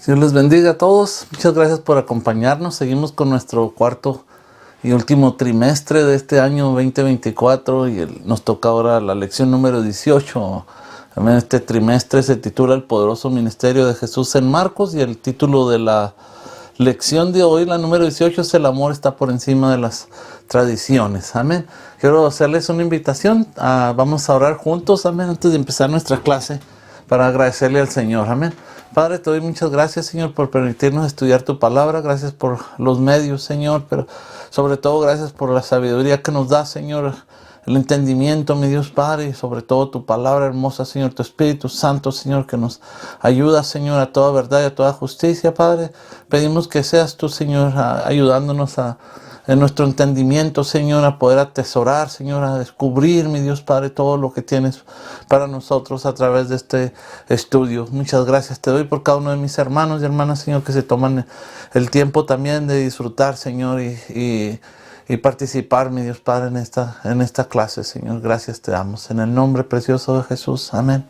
Dios les bendiga a todos. Muchas gracias por acompañarnos. Seguimos con nuestro cuarto y último trimestre de este año 2024 y nos toca ahora la lección número 18. También este trimestre se titula El poderoso ministerio de Jesús en Marcos y el título de la lección de hoy, la número 18, es El amor está por encima de las tradiciones. Amén. Quiero hacerles una invitación. Vamos a orar juntos, amén, antes de empezar nuestra clase, para agradecerle al Señor. Amén. Padre, te doy muchas gracias, Señor, por permitirnos estudiar tu palabra. Gracias por los medios, Señor, pero sobre todo gracias por la sabiduría que nos da, Señor, el entendimiento, mi Dios Padre, y sobre todo tu palabra hermosa, Señor, tu Espíritu Santo, Señor, que nos ayuda, Señor, a toda verdad y a toda justicia, Padre. Pedimos que seas tú, Señor, ayudándonos en nuestro entendimiento, Señor, a poder atesorar, Señor, a descubrir, mi Dios Padre, todo lo que tienes para nosotros a través de este estudio. Muchas gracias te doy por cada uno de mis hermanos y hermanas, Señor, que se toman el tiempo también de disfrutar, Señor, y participar, mi Dios Padre, en esta clase, Señor. Gracias te damos. En el nombre precioso de Jesús. Amén.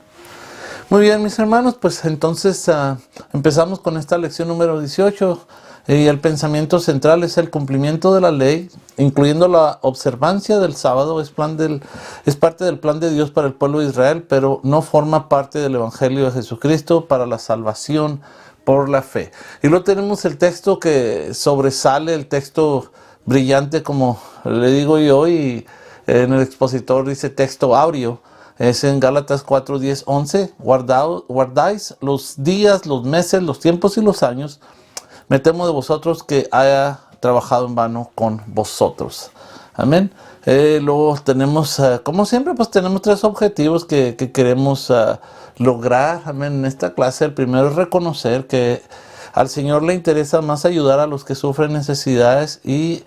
Muy bien, mis hermanos, pues entonces empezamos con esta lección número 18. Y el pensamiento central es el cumplimiento de la ley, incluyendo la observancia del sábado. Es parte del plan de Dios para el pueblo de Israel, pero no forma parte del Evangelio de Jesucristo para la salvación por la fe. Y luego tenemos el texto que sobresale, el texto brillante, como le digo yo, y en el expositor dice texto áureo. Es en Gálatas 4, 10, 11. Guardáis los días, los meses, los tiempos y los años. Me temo de vosotros que haya trabajado en vano con vosotros. Amén. Luego tenemos, como siempre, pues tenemos tres objetivos que queremos lograr, amén, en esta clase. El primero es reconocer que al Señor le interesa más ayudar a los que sufren necesidades que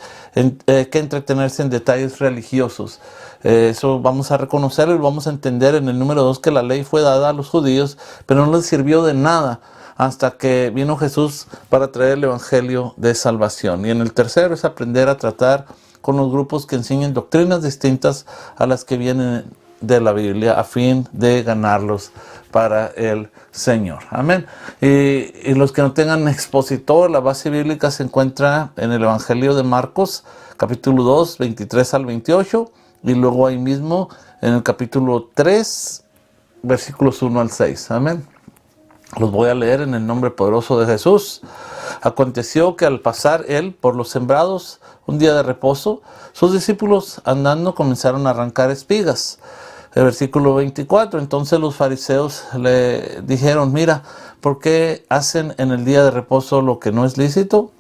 entretenerse en detalles religiosos. Eso vamos a reconocerlo y vamos a entender en el número 2 que la ley fue dada a los judíos, pero no les sirvió de nada hasta que vino Jesús para traer el evangelio de salvación. Y en el tercero es aprender a tratar con los grupos que enseñan doctrinas distintas a las que vienen de la Biblia, a fin de ganarlos para el Señor. Amén. Y los que no tengan expositor, la base bíblica se encuentra en el Evangelio de Marcos, capítulo 2, 23 al 28, y luego ahí mismo en el capítulo 3, versículos 1 al 6. Amén. Los voy a leer en el nombre poderoso de Jesús. Aconteció que al pasar él por los sembrados un día de reposo, sus discípulos andando comenzaron a arrancar espigas. El versículo 24, entonces los fariseos le dijeron, mira, ¿por qué hacen en el día de reposo lo que no es lícito?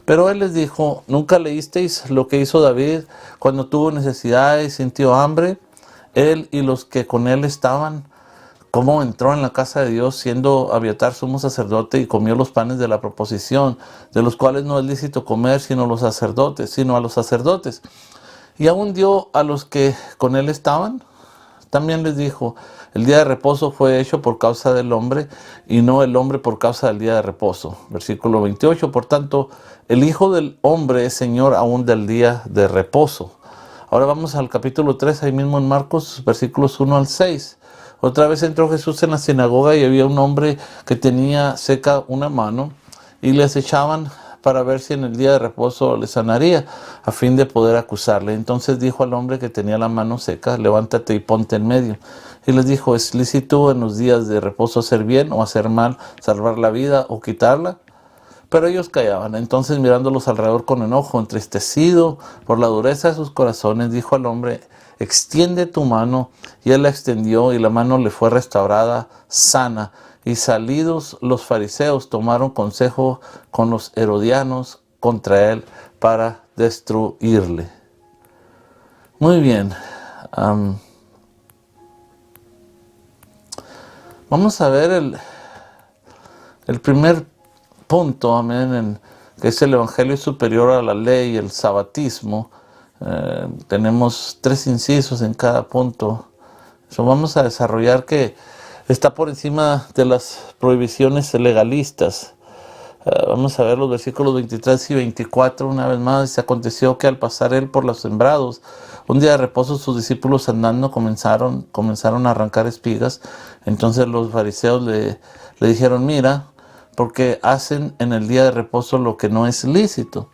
Pero él les dijo, ¿nunca leísteis lo que hizo David cuando tuvo necesidad y sintió hambre? Él y los que con él estaban, cómo entró en la casa de Dios siendo Abiatar sumo sacerdote y comió los panes de la proposición, de los cuales no es lícito comer sino a los sacerdotes. Y aún dio a los que con él estaban. También les dijo, el día de reposo fue hecho por causa del hombre y no el hombre por causa del día de reposo. Versículo 28, por tanto, el Hijo del Hombre es Señor aún del día de reposo. Ahora vamos al capítulo 3, ahí mismo en Marcos, versículos 1 al 6. Otra vez entró Jesús en la sinagoga y había un hombre que tenía seca una mano y le acechaban para ver si en el día de reposo le sanaría, a fin de poder acusarle. Entonces dijo al hombre que tenía la mano seca, levántate y ponte en medio. Y les dijo, ¿es lícito en los días de reposo hacer bien o hacer mal, salvar la vida o quitarla? Pero ellos callaban. Entonces mirándolos alrededor con enojo, entristecido por la dureza de sus corazones, dijo al hombre, extiende tu mano. Y él la extendió y la mano le fue restaurada sana. Y salidos los fariseos tomaron consejo con los herodianos contra él para destruirle. Muy bien. Vamos a ver el primer punto, amén, que es el evangelio superior a la ley, el sabatismo. Tenemos 3 incisos en cada punto. Vamos a desarrollar que está por encima de las prohibiciones legalistas. Vamos a ver los versículos 23 y 24 una vez más. Se aconteció que al pasar él por los sembrados, un día de reposo, sus discípulos andando comenzaron a arrancar espigas. Entonces los fariseos le dijeron, mira, porque hacen en el día de reposo lo que no es lícito.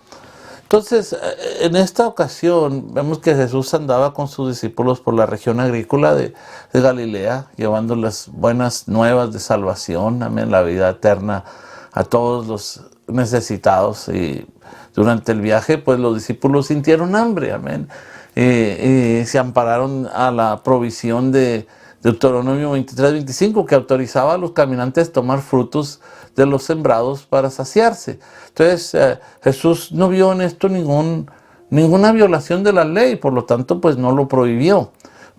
Entonces, en esta ocasión vemos que Jesús andaba con sus discípulos por la región agrícola de Galilea, llevando las buenas nuevas de salvación, amén, la vida eterna a todos los necesitados. Y durante el viaje, pues los discípulos sintieron hambre, amén, y se ampararon a la provisión de Deuteronomio 23-25, que autorizaba a los caminantes a tomar frutos de los sembrados para saciarse. Entonces Jesús no vio en esto ninguna violación de la ley, por lo tanto pues no lo prohibió.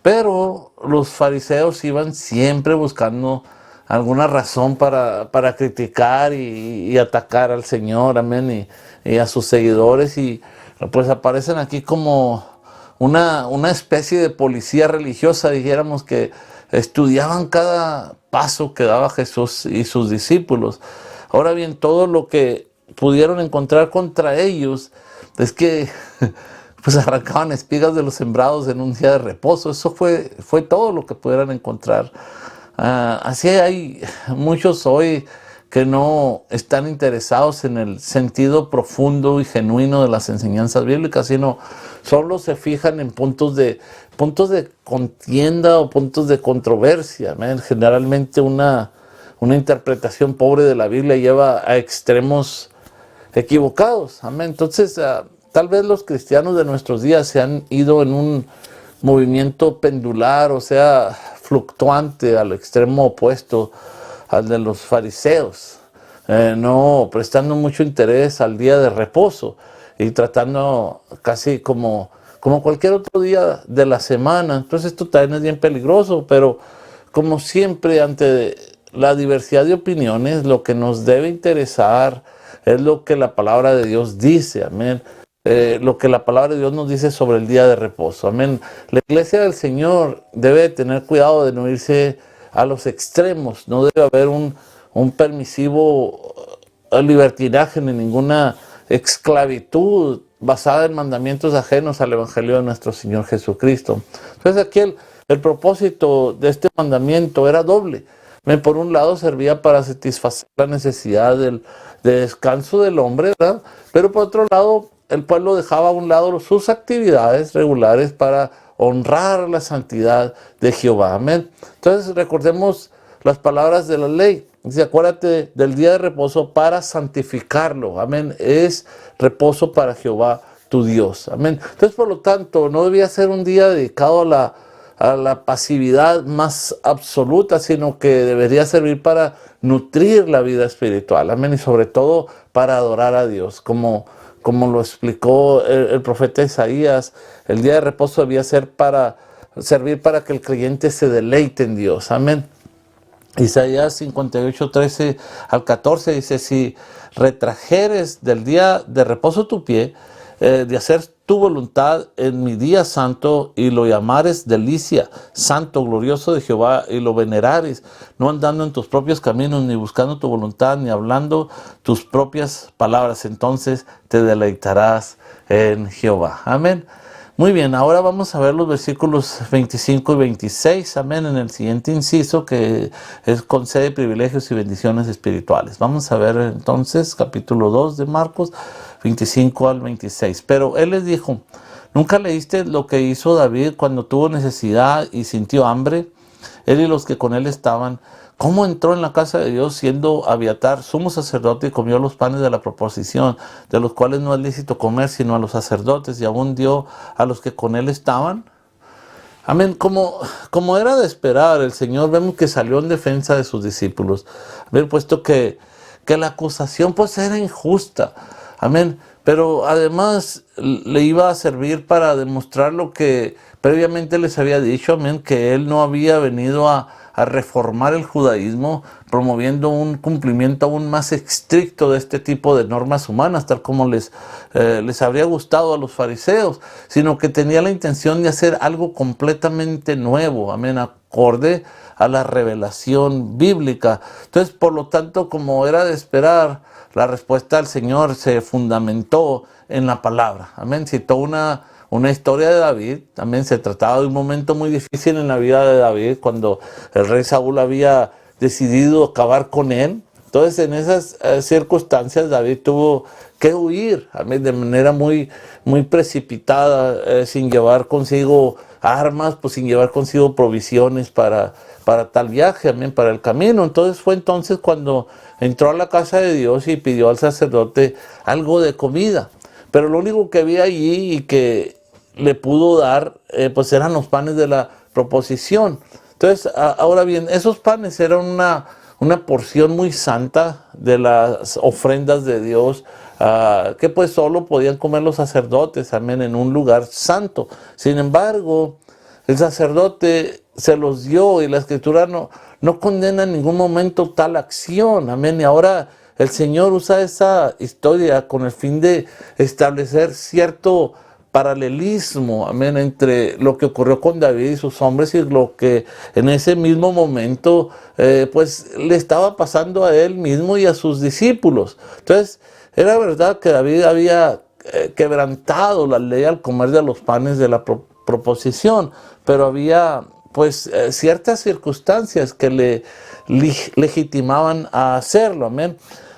Pero los fariseos iban siempre buscando alguna razón para criticar y atacar al Señor, amén, y a sus seguidores, y pues aparecen aquí como una especie de policía religiosa, dijéramos, que estudiaban cada paso que daba Jesús y sus discípulos. Ahora bien, todo lo que pudieron encontrar contra ellos es que pues arrancaban espigas de los sembrados en un día de reposo. Eso fue todo lo que pudieran encontrar. Así hay muchos hoy que no están interesados en el sentido profundo y genuino de las enseñanzas bíblicas, sino solo se fijan en puntos de contienda o puntos de controversia. ¿Ven? Generalmente una interpretación pobre de la Biblia lleva a extremos equivocados. Amén. Entonces, tal vez los cristianos de nuestros días se han ido en un movimiento pendular, o sea, fluctuante, al extremo opuesto al de los fariseos, no prestando mucho interés al día de reposo y tratando casi como cualquier otro día de la semana. Entonces esto también es bien peligroso, pero como siempre ante la diversidad de opiniones, lo que nos debe interesar es lo que la palabra de Dios dice, amén. Lo que la palabra de Dios nos dice sobre el día de reposo, amén. La iglesia del Señor debe tener cuidado de no irse a los extremos. No debe haber un permisivo libertinaje ni ninguna esclavitud basada en mandamientos ajenos al Evangelio de nuestro Señor Jesucristo. Entonces aquí el propósito de este mandamiento era doble. Por un lado servía para satisfacer la necesidad de descanso del hombre, ¿verdad? Pero por otro lado el pueblo dejaba a un lado sus actividades regulares para honrar la santidad de Jehová. Amén. Entonces recordemos las palabras de la ley. Dice, acuérdate del día de reposo para santificarlo. Amén. Es reposo para Jehová tu Dios. Amén. Entonces, por lo tanto, no debía ser un día dedicado a la pasividad más absoluta, sino que debería servir para nutrir la vida espiritual. Amén. Y sobre todo para adorar a Dios, como lo explicó el profeta Isaías. El día de reposo debía servir para que el creyente se deleite en Dios. Amén. Isaías 58, 13 al 14 dice, si retrajeres del día de reposo tu pie, de hacer tu voluntad en mi día santo, y lo llamares delicia, santo, glorioso de Jehová, y lo venerares, no andando en tus propios caminos, ni buscando tu voluntad, ni hablando tus propias palabras, entonces te deleitarás en Jehová. Amén. Muy bien, ahora vamos a ver los versículos 25 y 26, amén, en el siguiente inciso, que concede privilegios y bendiciones espirituales. Vamos a ver entonces capítulo 2 de Marcos, 25 al 26. Pero él les dijo, ¿nunca leíste lo que hizo David cuando tuvo necesidad y sintió hambre? Él y los que con él estaban. ¿Cómo entró en la casa de Dios siendo Abiatar sumo sacerdote y comió los panes de la proposición, de los cuales no es lícito comer sino a los sacerdotes, y aún dio a los que con él estaban? Amén. Como era de esperar, el Señor vemos que salió en defensa de sus discípulos. Amén, puesto que la acusación pues era injusta. Amén. Pero además le iba a servir para demostrar lo que previamente les había dicho, amén, que él no había venido a reformar el judaísmo, promoviendo un cumplimiento aún más estricto de este tipo de normas humanas, tal como les habría gustado a los fariseos, sino que tenía la intención de hacer algo completamente nuevo, amén, acorde a la revelación bíblica. Entonces, por lo tanto, como era de esperar, la respuesta del Señor se fundamentó en la palabra. Amén. Citó una historia de David. También se trataba de un momento muy difícil en la vida de David, cuando el rey Saúl había decidido acabar con él. Entonces, en esas circunstancias, David tuvo que huir, amén, de manera muy, muy precipitada, sin llevar consigo armas, pues sin llevar consigo provisiones para tal viaje, amén, para el camino. Entonces fue entonces cuando entró a la casa de Dios y pidió al sacerdote algo de comida. Pero lo único que había allí y que le pudo dar, pues eran los panes de la proposición. Entonces, ahora bien, esos panes eran una porción muy santa de las ofrendas de Dios, que pues solo podían comer los sacerdotes, amén, en un lugar santo. Sin embargo, el sacerdote se los dio y la Escritura no condena en ningún momento tal acción, amén. Y ahora el Señor usa esa historia con el fin de establecer cierto paralelismo, amén, entre lo que ocurrió con David y sus hombres y lo que en ese mismo momento pues le estaba pasando a él mismo y a sus discípulos. Entonces, era verdad que David había quebrantado la ley al comer de los panes de la proposición, pero había pues ciertas circunstancias que le legitimaban a hacerlo, amén.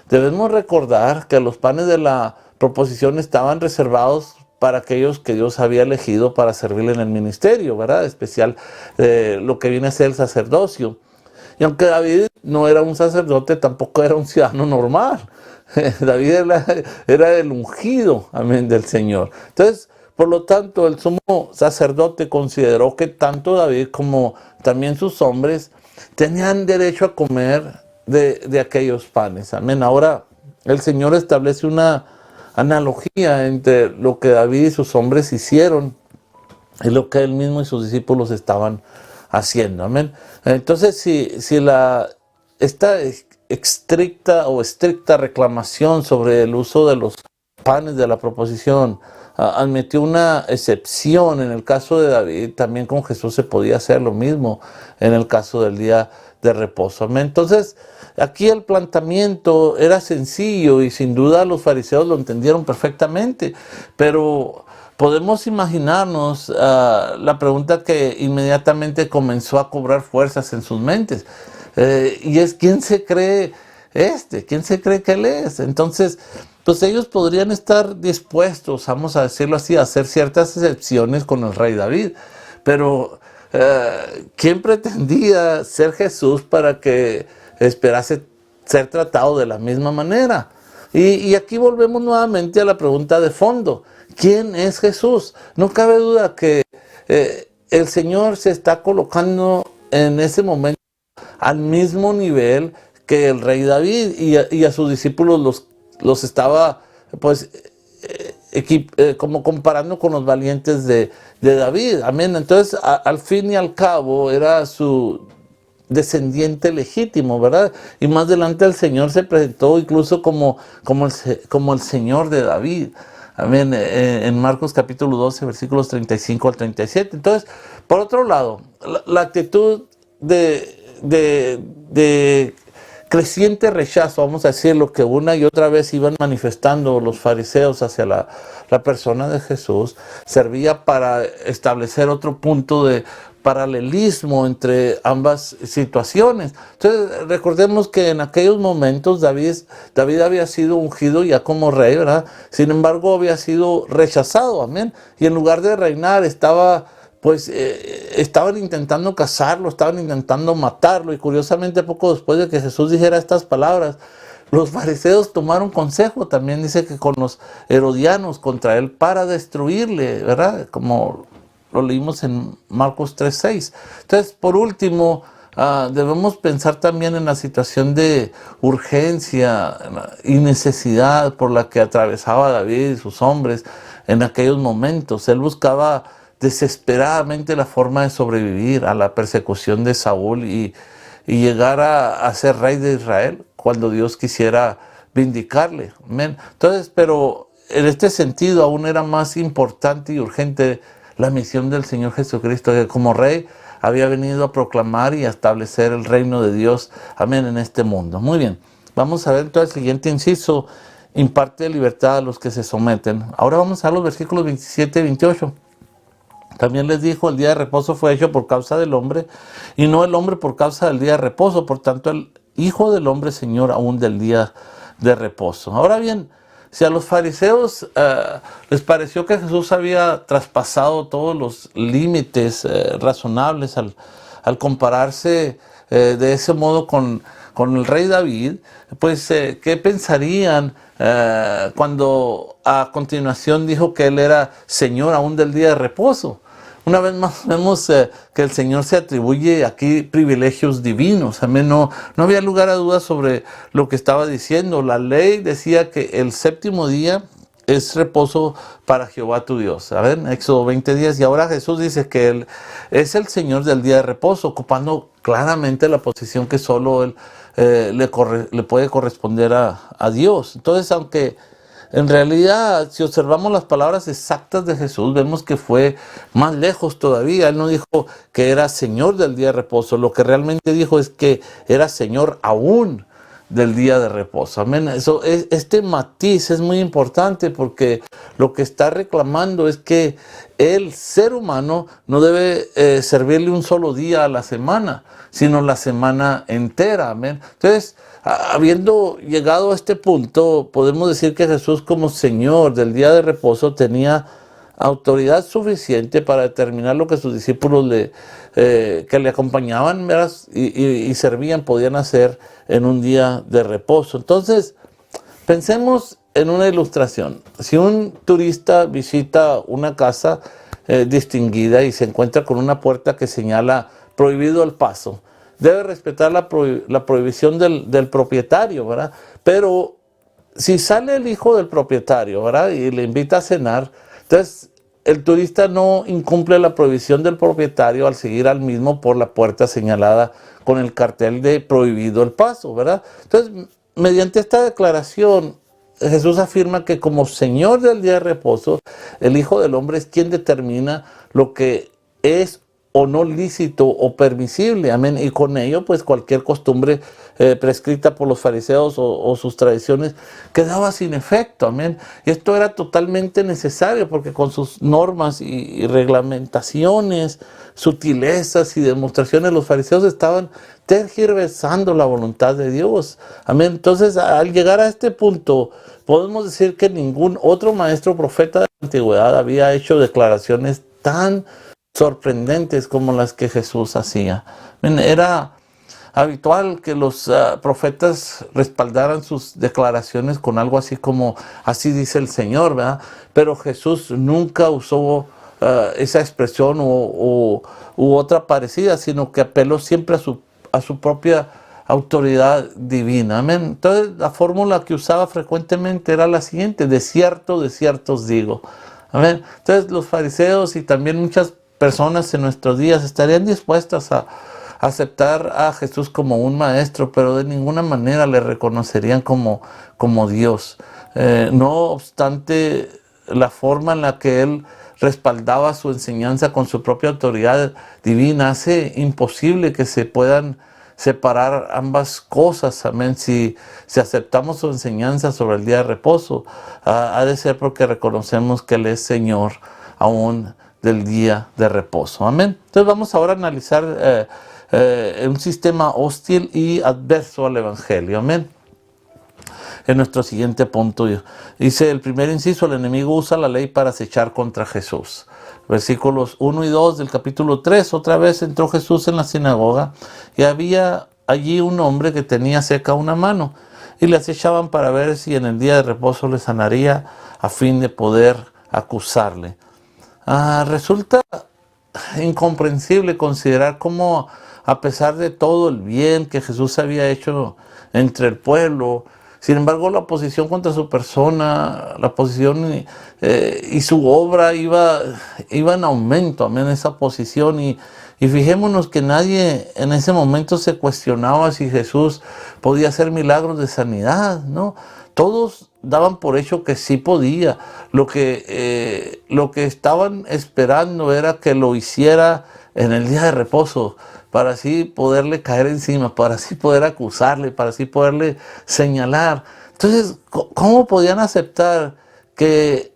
Debemos recordar que los panes de la proposición estaban reservados para aquellos que Dios había elegido para servirle en el ministerio, ¿verdad? Especial lo que viene a ser el sacerdocio. Y aunque David no era un sacerdote, tampoco era un ciudadano normal. David era el ungido, amén, del Señor. Entonces, por lo tanto, el sumo sacerdote consideró que tanto David como también sus hombres tenían derecho a comer de aquellos panes. Amén. Ahora, el Señor establece una analogía entre lo que David y sus hombres hicieron y lo que él mismo y sus discípulos estaban haciendo. Amén. Entonces, si esta estricta reclamación sobre el uso de los panes de la proposición admitió una excepción en el caso de David, también con Jesús se podía hacer lo mismo en el caso del día de reposo. Amén. Entonces, aquí el planteamiento era sencillo y sin duda los fariseos lo entendieron perfectamente, pero podemos imaginarnos la pregunta que inmediatamente comenzó a cobrar fuerzas en sus mentes. Y es, ¿quién se cree ¿Quién se cree que él es? Entonces, pues ellos podrían estar dispuestos, vamos a decirlo así, a hacer ciertas excepciones con el rey David. Pero, ¿quién pretendía ser Jesús para que esperase ser tratado de la misma manera? Y aquí volvemos nuevamente a la pregunta de fondo. ¿Quién es Jesús? No cabe duda que el Señor se está colocando en ese momento al mismo nivel que el rey David y a sus discípulos los estaba pues como comparando con los valientes de David. Amén. Entonces al fin y al cabo era su descendiente legítimo, ¿verdad? Y más adelante el Señor se presentó incluso como el Señor de David. Amén. En Marcos capítulo 12, versículos 35 al 37. Entonces, por otro lado, la actitud de creciente rechazo, vamos a decirlo, que una y otra vez iban manifestando los fariseos hacia la persona de Jesús, servía para establecer otro punto de paralelismo entre ambas situaciones. Entonces, recordemos que en aquellos momentos David había sido ungido ya como rey, ¿verdad? Sin embargo, había sido rechazado, amén. Y en lugar de reinar, estaban intentando cazarlo, estaban intentando matarlo. Y curiosamente, poco después de que Jesús dijera estas palabras, los fariseos tomaron consejo, también dice que con los herodianos contra él para destruirle, ¿verdad? Como lo leímos en Marcos 3:6. Entonces, por último, debemos pensar también en la situación de urgencia y necesidad por la que atravesaba David y sus hombres en aquellos momentos. Él buscaba desesperadamente la forma de sobrevivir a la persecución de Saúl y llegar a ser rey de Israel cuando Dios quisiera vindicarle. Amén. Entonces, pero en este sentido aún era más importante y urgente la misión del Señor Jesucristo, que como rey había venido a proclamar y a establecer el reino de Dios, amén, en este mundo. Muy bien, vamos a ver entonces el siguiente inciso: imparte libertad a los que se someten. Ahora vamos a los versículos 27 y 28. También les dijo: el día de reposo fue hecho por causa del hombre, y no el hombre por causa del día de reposo. Por tanto, Hijo del Hombre, Señor aún del día de reposo. Ahora bien, si a los fariseos les pareció que Jesús había traspasado todos los límites razonables al compararse de ese modo con el rey David, pues ¿qué pensarían cuando a continuación dijo que él era Señor aún del día de reposo? Una vez más vemos que el Señor se atribuye aquí privilegios divinos. Amén. No había lugar a dudas sobre lo que estaba diciendo. La ley decía que el séptimo día es reposo para Jehová tu Dios. ¿Saben? Éxodo 20:10. Y ahora Jesús dice que Él es el Señor del día de reposo, ocupando claramente la posición que solo Él le puede corresponder a Dios. Entonces, aunque en realidad, si observamos las palabras exactas de Jesús, vemos que fue más lejos todavía. Él no dijo que era Señor del día de reposo. Lo que realmente dijo es que era Señor aún del día de reposo. Amén. Este matiz es muy importante porque lo que está reclamando es que el ser humano no debe servirle un solo día a la semana, sino la semana entera. Amén. Entonces, habiendo llegado a este punto, podemos decir que Jesús como Señor del día de reposo tenía autoridad suficiente para determinar lo que sus discípulos que le acompañaban y servían podían hacer en un día de reposo. Entonces, pensemos en una ilustración. Si un turista visita una casa distinguida y se encuentra con una puerta que señala prohibido el paso, debe respetar la prohibición del propietario, ¿verdad? Pero si sale el hijo del propietario, ¿verdad?, y le invita a cenar, entonces el turista no incumple la prohibición del propietario al seguir al mismo por la puerta señalada con el cartel de prohibido el paso, ¿verdad? Entonces, mediante esta declaración, Jesús afirma que como Señor del día de reposo, el Hijo del Hombre es quien determina lo que es o no lícito o permisible, amén, y con ello pues cualquier costumbre prescrita por los fariseos o sus tradiciones quedaba sin efecto, amén, y esto era totalmente necesario porque con sus normas y reglamentaciones, sutilezas y demostraciones los fariseos estaban tergiversando la voluntad de Dios, amén. Entonces, al llegar a este punto podemos decir que ningún otro maestro profeta de la antigüedad había hecho declaraciones tan sorprendentes como las que Jesús hacía. Era habitual que los profetas respaldaran sus declaraciones con algo así como, así dice el Señor, ¿verdad? Pero Jesús nunca usó esa expresión u otra parecida, sino que apeló siempre a su propia autoridad divina. Amén. Entonces, la fórmula que usaba frecuentemente era la siguiente: de cierto os digo. Amén. Entonces, los fariseos y también muchas personas en nuestros días estarían dispuestas a aceptar a Jesús como un maestro, pero de ninguna manera le reconocerían como Dios. No obstante, la forma en la que él respaldaba su enseñanza con su propia autoridad divina hace imposible que se puedan separar ambas cosas. Amén. Si aceptamos su enseñanza sobre el día de reposo, ha de ser porque reconocemos que Él es Señor aún del día de reposo. Amén. Entonces vamos ahora a analizar un sistema hostil y adverso al Evangelio. Amén. En nuestro siguiente punto dice el primer inciso: el enemigo usa la ley para acechar contra Jesús. Versículos 1 y 2 del capítulo 3. Otra vez entró Jesús en la sinagoga y había allí un hombre que tenía seca una mano, y le acechaban para ver si en el día de reposo le sanaría, a fin de poder acusarle. Resulta incomprensible considerar cómo, a pesar de todo el bien que Jesús había hecho entre el pueblo, sin embargo la oposición contra su persona, la oposición y su obra iba en aumento. Amén, esa oposición. Y fijémonos que nadie en ese momento se cuestionaba si Jesús podía hacer milagros de sanidad, ¿no? Todos daban por hecho que sí podía. Lo que estaban esperando era que lo hiciera en el día de reposo, para así poderle caer encima, para así poder acusarle, para así poderle señalar. Entonces, ¿cómo podían aceptar que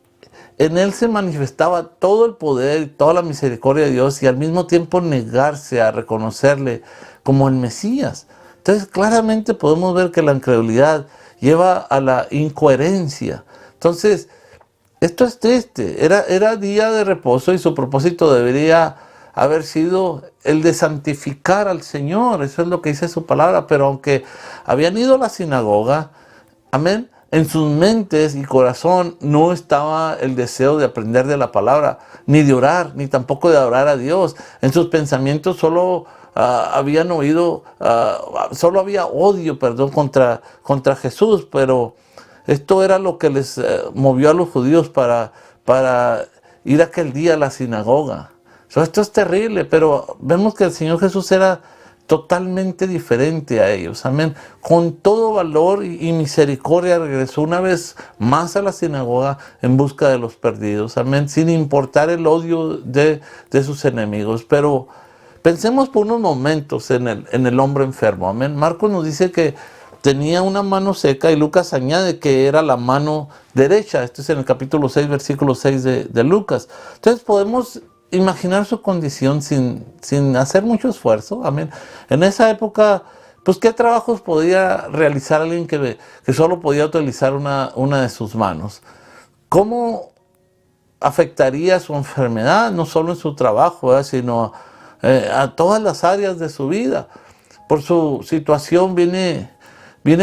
en Él se manifestaba todo el poder y toda la misericordia de Dios y al mismo tiempo negarse a reconocerle como el Mesías? Entonces claramente podemos ver que la incredulidad lleva a la incoherencia. Entonces, esto es triste. Era día de reposo y su propósito debería haber sido el de santificar al Señor. Eso es lo que dice su palabra. Pero aunque habían ido a la sinagoga, amén, en sus mentes y corazón no estaba el deseo de aprender de la palabra, ni de orar, ni tampoco de adorar a Dios. En sus pensamientos solo habían oído, solo había odio, perdón, contra Jesús. Pero esto era lo que les movió a los judíos para ir aquel día a la sinagoga. Esto es terrible, pero vemos que el Señor Jesús era totalmente diferente a ellos. Amén. Con todo valor y misericordia regresó una vez más a la sinagoga en busca de los perdidos. Amén. Sin importar el odio de sus enemigos. Pero pensemos por unos momentos en el hombre enfermo. Amén. Marcos nos dice que tenía una mano seca y Lucas añade que era la mano derecha. Esto es en el capítulo 6, versículo 6 de Lucas. Entonces podemos imaginar su condición sin hacer mucho esfuerzo. Amén. En esa época, pues, ¿qué trabajos podía realizar alguien que solo podía utilizar una de sus manos? ¿Cómo afectaría su enfermedad? No solo en su trabajo, sino a todas las áreas de su vida. Por su situación viene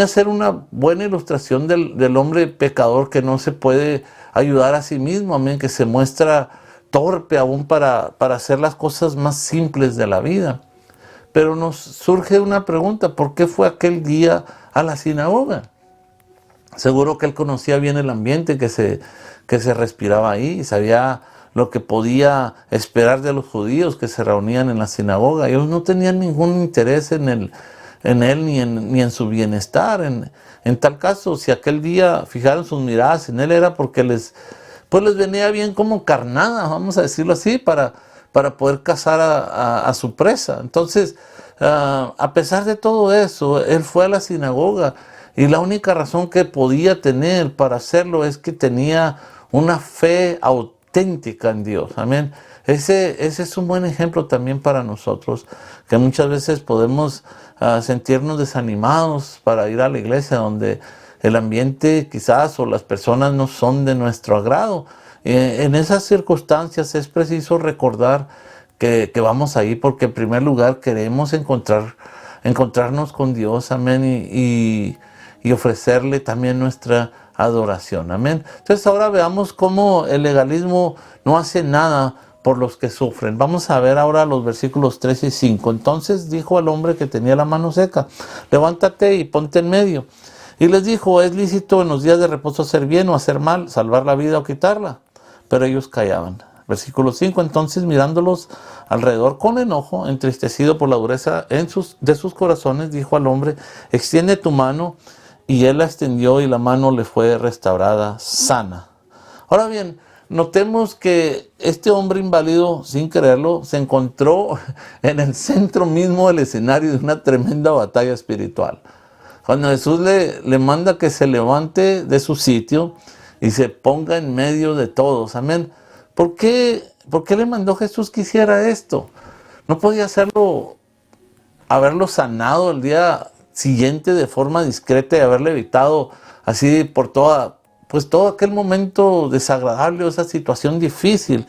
a ser una buena ilustración del hombre pecador que no se puede ayudar a sí mismo. Amén. Que se muestra torpe aún para hacer las cosas más simples de la vida. Pero nos surge una pregunta: ¿por qué fue aquel día a la sinagoga? Seguro que él conocía bien el ambiente que se respiraba ahí, y sabía lo que podía esperar de los judíos que se reunían en la sinagoga. Ellos no tenían ningún interés en él ni en su bienestar. En tal caso, si aquel día fijaron sus miradas en él, era porque les venía bien como carnada, vamos a decirlo así, para poder cazar a su presa. Entonces, a pesar de todo eso, él fue a la sinagoga, y la única razón que podía tener para hacerlo es que tenía una fe auténtica en Dios. Amén. Ese es un buen ejemplo también para nosotros, que muchas veces podemos sentirnos desanimados para ir a la iglesia, donde el ambiente quizás o las personas no son de nuestro agrado. En esas circunstancias es preciso recordar que vamos ahí porque en primer lugar queremos encontrarnos con Dios, amén, y ofrecerle también nuestra adoración, amén. Entonces ahora veamos cómo el legalismo no hace nada por los que sufren. Vamos a ver ahora los versículos 3 y 5. Entonces dijo al hombre que tenía la mano seca: levántate y ponte en medio. Y les dijo: ¿es lícito en los días de reposo hacer bien o hacer mal, salvar la vida o quitarla? Pero ellos callaban. Versículo 5. Entonces, mirándolos alrededor con enojo, entristecido por la dureza de sus corazones, dijo al hombre: extiende tu mano. Y él la extendió y la mano le fue restaurada sana. Ahora bien, notemos que este hombre inválido, sin quererlo, se encontró en el centro mismo del escenario de una tremenda batalla espiritual. Cuando Jesús le manda que se levante de su sitio y se ponga en medio de todos. Amén. ¿Por qué le mandó Jesús que hiciera esto? ¿No podía haberlo sanado el día siguiente de forma discreta y haberle evitado así por todo aquel momento desagradable o esa situación difícil?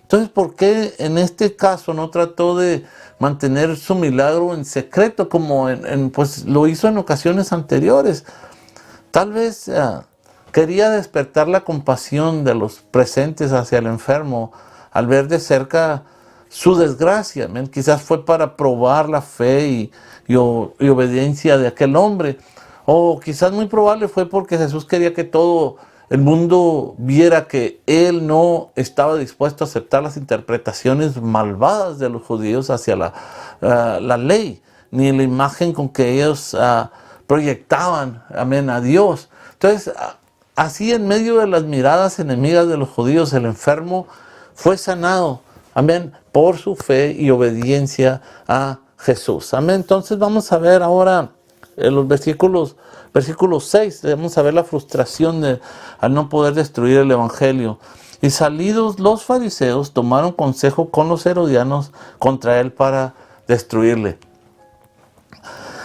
Entonces, ¿por qué en este caso no trató de mantener su milagro en secreto como pues lo hizo en ocasiones anteriores? Tal vez quería despertar la compasión de los presentes hacia el enfermo al ver de cerca su desgracia. Quizás fue para probar la fe y obediencia de aquel hombre. O quizás muy probable fue porque Jesús quería que todo el mundo viera que él no estaba dispuesto a aceptar las interpretaciones malvadas de los judíos hacia la ley, ni la imagen con que ellos proyectaban, amén, a Dios. Entonces, así en medio de las miradas enemigas de los judíos, el enfermo fue sanado, amén, por su fe y obediencia a Jesús. Amén. Entonces vamos a ver ahora en los versículos 6, vamos a ver la frustración al no poder destruir el evangelio. Y salidos los fariseos tomaron consejo con los herodianos contra él para destruirle.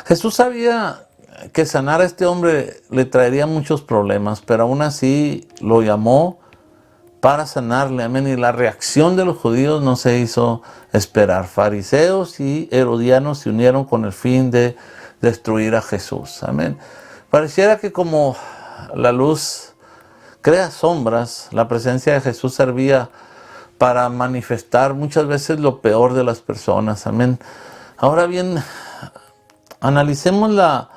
Jesús sabía que sanar a este hombre le traería muchos problemas, pero aún así lo llamó para sanarle, amén. Y la reacción de los judíos no se hizo esperar. Fariseos y herodianos se unieron con el fin de destruir a Jesús, amén. Pareciera que como la luz crea sombras, la presencia de Jesús servía para manifestar muchas veces lo peor de las personas, amén. Ahora bien, analicemos la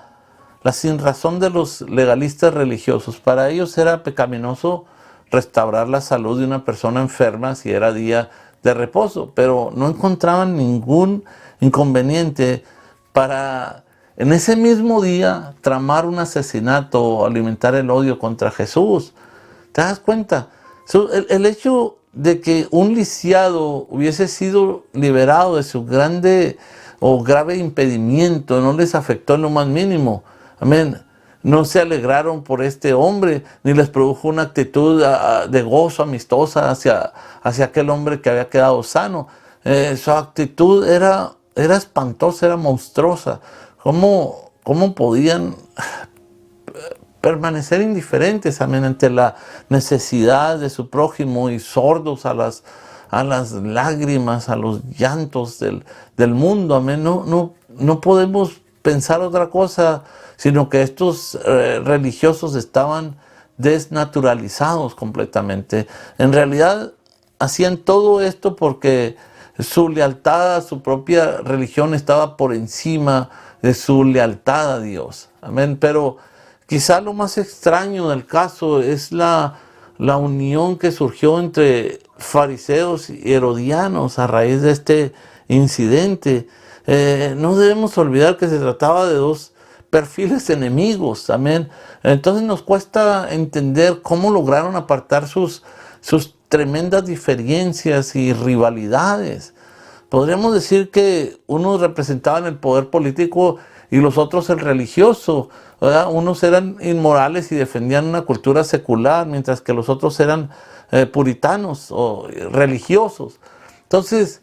sinrazón de los legalistas religiosos. Para ellos era pecaminoso restaurar la salud de una persona enferma si era día de reposo, pero no encontraban ningún inconveniente para en ese mismo día tramar un asesinato o alimentar el odio contra Jesús. ¿Te das cuenta? El hecho de que un lisiado hubiese sido liberado de su grande o grave impedimento no les afectó en lo más mínimo. Amén. No se alegraron por este hombre, ni les produjo una actitud de gozo amistosa hacia aquel hombre que había quedado sano. Su actitud era espantosa, era monstruosa. ¿Cómo podían permanecer indiferentes, amén, ante la necesidad de su prójimo y sordos a las lágrimas, a los llantos del mundo, amén? No podemos pensar otra cosa, sino que estos religiosos estaban desnaturalizados completamente. En realidad hacían todo esto porque su lealtad a su propia religión estaba por encima de su lealtad a Dios. Amén. Pero quizá lo más extraño del caso es la unión que surgió entre fariseos y herodianos a raíz de este incidente. No debemos olvidar que se trataba de dos perfiles enemigos, amén. Entonces nos cuesta entender cómo lograron apartar sus tremendas diferencias y rivalidades. Podríamos decir que unos representaban el poder político y los otros el religioso, ¿verdad? Unos eran inmorales y defendían una cultura secular, mientras que los otros eran puritanos o religiosos. Entonces,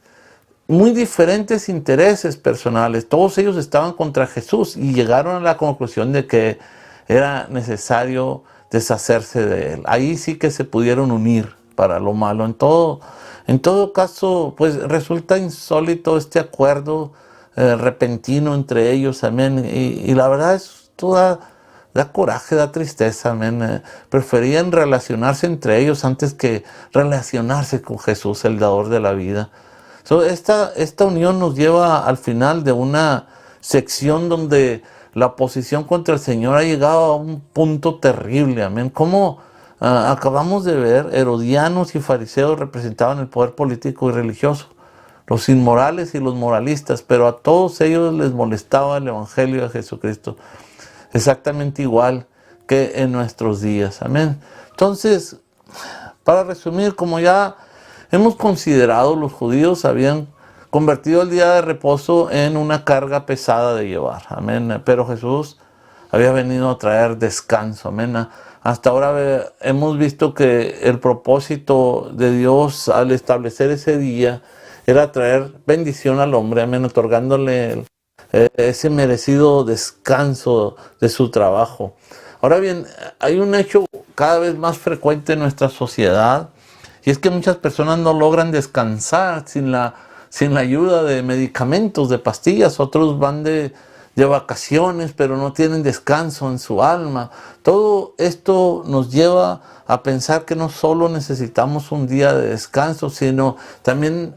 muy diferentes intereses personales. Todos ellos estaban contra Jesús y llegaron a la conclusión de que era necesario deshacerse de él. Ahí sí que se pudieron unir para lo malo. En todo caso, pues resulta insólito este acuerdo repentino entre ellos, amén. Y la verdad es toda da coraje, da tristeza, amén. Preferían relacionarse entre ellos antes que relacionarse con Jesús, el dador de la vida. Esta unión nos lleva al final de una sección donde la oposición contra el Señor ha llegado a un punto terrible, amén. Como acabamos de ver, herodianos y fariseos representaban el poder político y religioso, los inmorales y los moralistas, pero a todos ellos les molestaba el evangelio de Jesucristo, exactamente igual que en nuestros días, amén. Entonces, para resumir, como ya hemos considerado, los judíos habían convertido el día de reposo en una carga pesada de llevar, amén. Pero Jesús había venido a traer descanso, amén. Hasta ahora hemos visto que el propósito de Dios al establecer ese día era traer bendición al hombre, amén, otorgándole ese merecido descanso de su trabajo. Ahora bien, hay un hecho cada vez más frecuente en nuestra sociedad, y es que muchas personas no logran descansar sin la ayuda de medicamentos, de pastillas. Otros van de vacaciones, pero no tienen descanso en su alma. Todo esto nos lleva a pensar que no solo necesitamos un día de descanso, sino también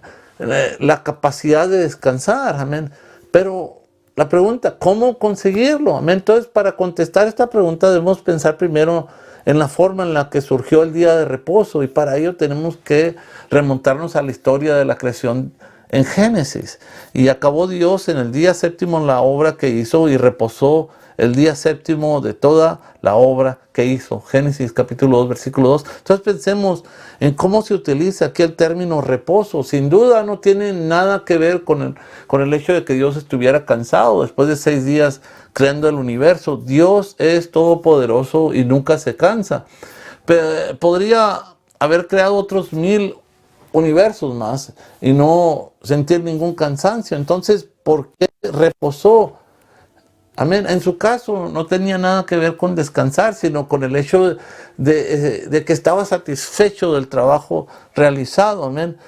la capacidad de descansar, amén. Pero la pregunta, ¿cómo conseguirlo? Amén. Entonces, para contestar esta pregunta debemos pensar primero en la forma en la que surgió el día de reposo, y para ello tenemos que remontarnos a la historia de la creación en Génesis. Y acabó Dios en el día séptimo la obra que hizo y reposó el día séptimo de toda la obra que hizo. Génesis capítulo 2, versículo 2. Entonces pensemos en cómo se utiliza aquí el término reposo. Sin duda no tiene nada que ver con el hecho de que Dios estuviera cansado después de 6 días creando el universo. Dios es todopoderoso y nunca se cansa. Podría haber creado otros 1000 universos más y no sentir ningún cansancio. Entonces, ¿por qué reposó? Amén. En su caso no tenía nada que ver con descansar, sino con el hecho de que estaba satisfecho del trabajo realizado. Amén.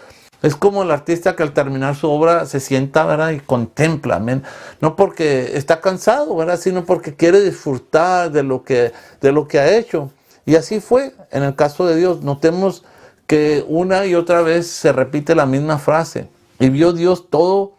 Es como el artista que al terminar su obra se sienta, ¿verdad? Y contempla, amén. No porque está cansado, ¿verdad? Sino porque quiere disfrutar de lo que ha hecho. Y así fue en el caso de Dios. Notemos que una y otra vez se repite la misma frase. Y vio Dios todo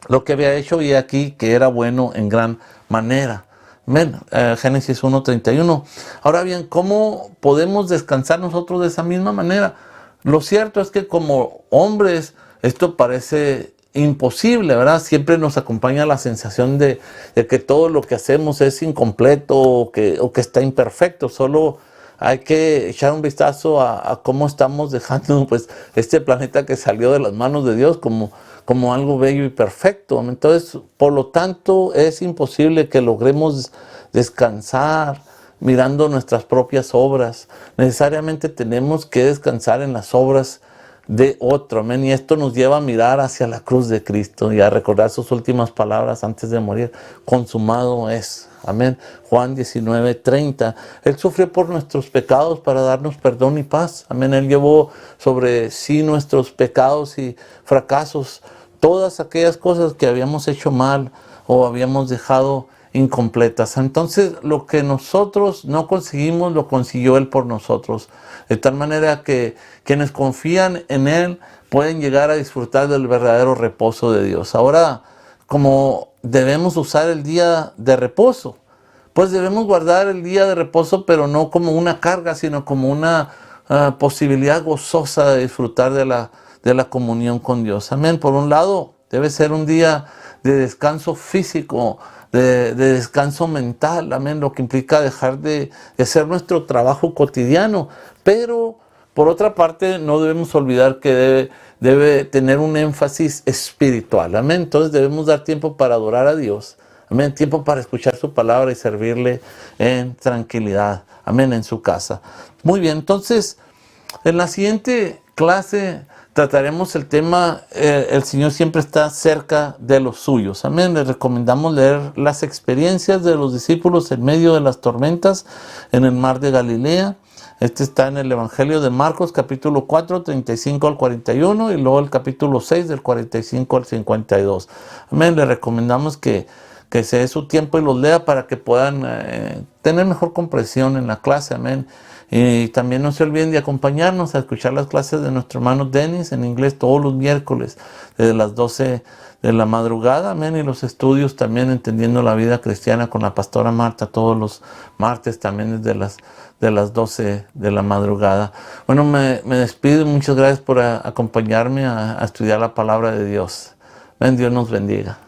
lo que había hecho y aquí que era bueno en gran manera. Amén. Génesis 1:31. Ahora bien, ¿cómo podemos descansar nosotros de esa misma manera? Lo cierto es que como hombres esto parece imposible, ¿verdad? Siempre nos acompaña la sensación de que todo lo que hacemos es incompleto o que está imperfecto. Solo hay que echar un vistazo a cómo estamos dejando pues este planeta que salió de las manos de Dios como algo bello y perfecto. Entonces, por lo tanto, es imposible que logremos descansar mirando nuestras propias obras. Necesariamente tenemos que descansar en las obras de otro. Amén. Y esto nos lleva a mirar hacia la cruz de Cristo y a recordar sus últimas palabras antes de morir. Consumado es. Amén. Juan 19:30. Él sufrió por nuestros pecados para darnos perdón y paz. Amén. Él llevó sobre sí nuestros pecados y fracasos. Todas aquellas cosas que habíamos hecho mal o habíamos dejado incompletas. Entonces, lo que nosotros no conseguimos, lo consiguió Él por nosotros. De tal manera que quienes confían en Él pueden llegar a disfrutar del verdadero reposo de Dios. Ahora, como debemos usar el día de reposo, pues debemos guardar el día de reposo, pero no como una carga, sino como una posibilidad gozosa de disfrutar de la comunión con Dios. Amén. Por un lado, debe ser un día de descanso físico, de descanso mental, amén, lo que implica dejar de hacer nuestro trabajo cotidiano, pero por otra parte no debemos olvidar que debe tener un énfasis espiritual, amén. Entonces debemos dar tiempo para adorar a Dios, amén, tiempo para escuchar su palabra y servirle en tranquilidad, amén, en su casa. Muy bien, entonces en la siguiente clase trataremos el tema, el Señor siempre está cerca de los suyos. Amén. Les recomendamos leer las experiencias de los discípulos en medio de las tormentas en el mar de Galilea. Este está en el Evangelio de Marcos, capítulo 4, 35 al 41, y luego el capítulo 6, del 45 al 52. Amén. Les recomendamos que se dé su tiempo y los lea para que puedan tener mejor comprensión en la clase. Amén. Y también no se olviden de acompañarnos a escuchar las clases de nuestro hermano Dennis en inglés todos los miércoles desde las 12 de la madrugada, amén, y los estudios también entendiendo la vida cristiana con la pastora Marta todos los martes también desde las 12 de la madrugada. Bueno, me despido, muchas gracias por acompañarme a estudiar la palabra de Dios. Amén, Dios nos bendiga.